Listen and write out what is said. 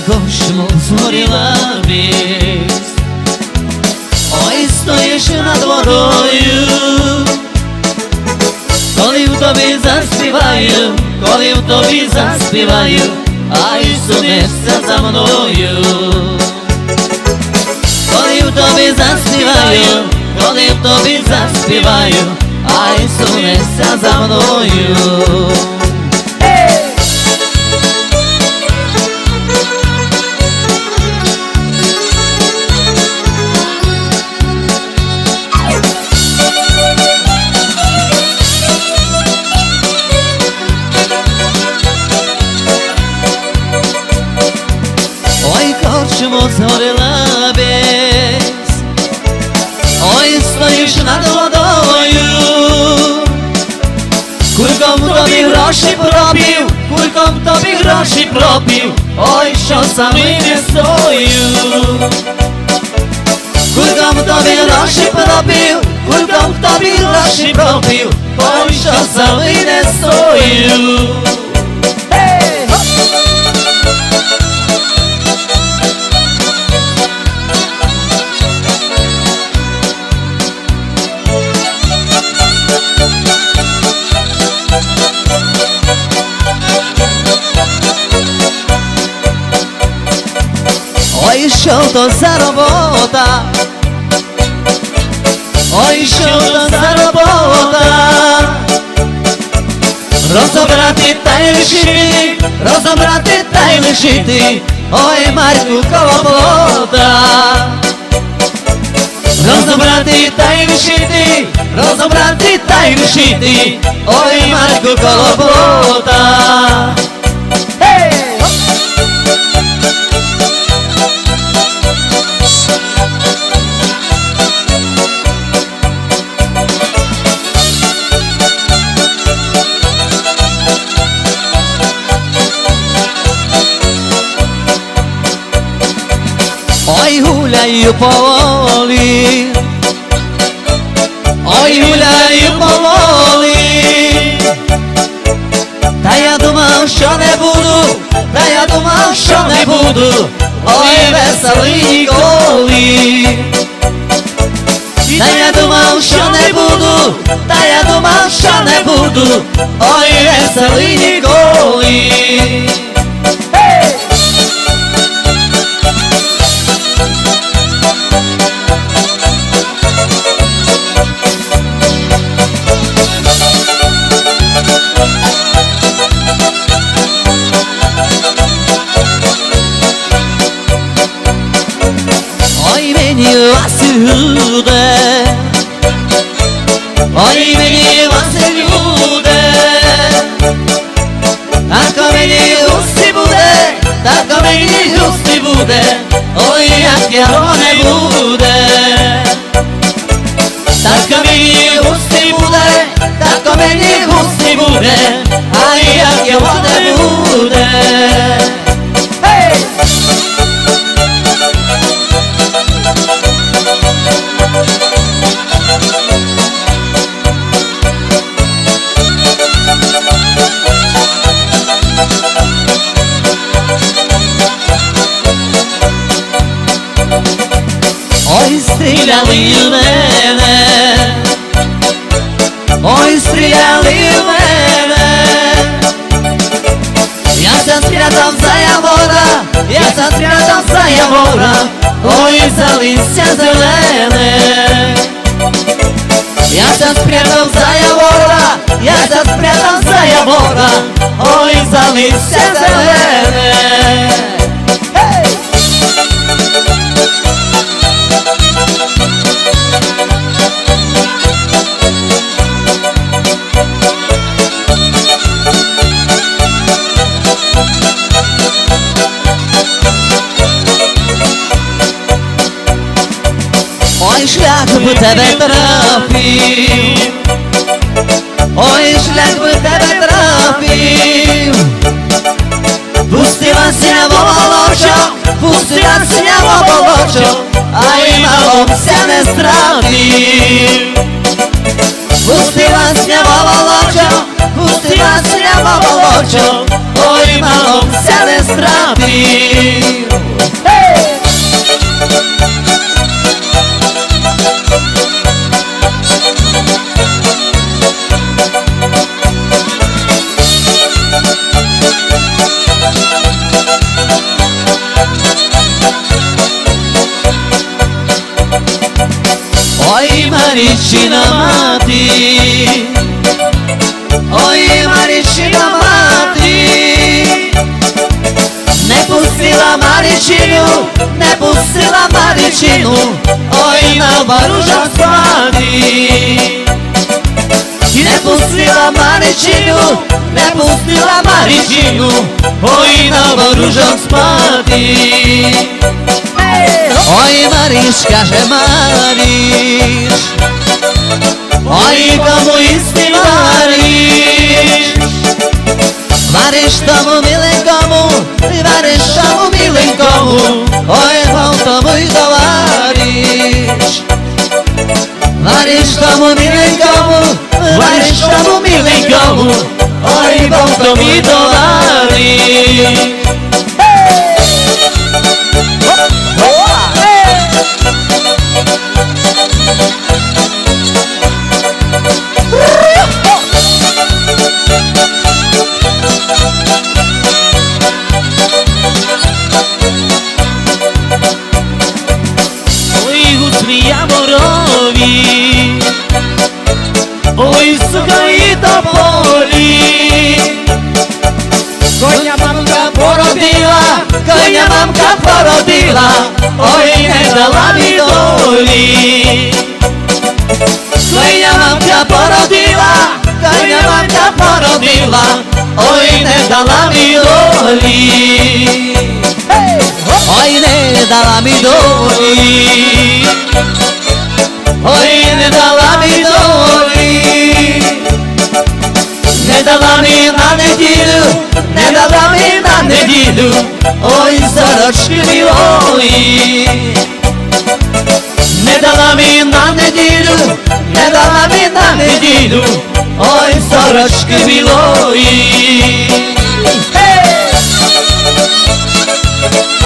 корчму згоріла вість. Ой, стоїш над водою, коли в тобі заспіваю, коли в тобі заспіваю, ай сунешся за мною. Коли в тобі заспіваю, коли в тобі заспіваю, ай сунешся за мною. Ой, корчму згоріла вість, ой, стоїш над водою, кульком тобі гроші пропів, кульком тобі гроші пропів, ой, що самий не стою. Кульком тобі гроші пропів, кульком тобі гроші пропів, ой, що самий не стою. Ой, що то за робота, ой, що то за робота, розобрати та й лишити, розобрати та й лишити, ой, Марку коло плота. Розобрати та й лишити, розобрати та й лишити, ой, Марку коло плота. Ой, гуляю по волі, ой, гуляю по волі, та я думав, що не буду, та я думав, що не буду, ой, веселий ніколи. Та я думав, що не буду, та я думав, що не буду, ой, веселий ніколи. Ой, мені Василюде, ой, мені Василюде, тако мені густі буде, тако мені густі буде, ой, як його не буде. Тако мені густі буде, тако мені густі буде, ай, як його не буде. Ой, стріляли в мене, ой, стріляли в мене, я ся спрятав за явора, я ся спрятав за явора, ой, за листя зелене. Я ся спрятав за явора, я ся спрятав за явора, ой, за листя зелене. Ой, шлях би тебе трафив, ой, шлях би тебе трафив, пустила сняво волочок, пустила сняво волочок, ай, малом ся не страфив. Пустила сняво волочок, пустила сняво волочок, ой, малом ся не страфив. Марічина мати, ой, Марічина мати, не пустила Марічину, не пустила Марічину, ой, на ворожок спати. Не пустила Марічину, не пустила Марічину, ой, на ворожок спати. Ой, Маріш, каже Маріш, ой, кому істи Маріш. Маріш тому миленькому, Маріш тому миленькому, ой, мов тому й товариш. Маріш тому миленькому, Маріш тому миленькому, ой, мов тому й товариш. Ой, гуслі яморові, ой, сухої тополі. Коня мамка породила, коня мамка породила, ой, не дала мені долі. Коня мамка породила, коня мамка породила, ой, не дала мені долі. Ой, не дала мені долі, ой, не дала мені долі. Не дала мені на неділю, не дала мені на неділю, ой, сорочки білої. Не дала мені на неділю, не дала мені на неділю, ой, сорочки білої.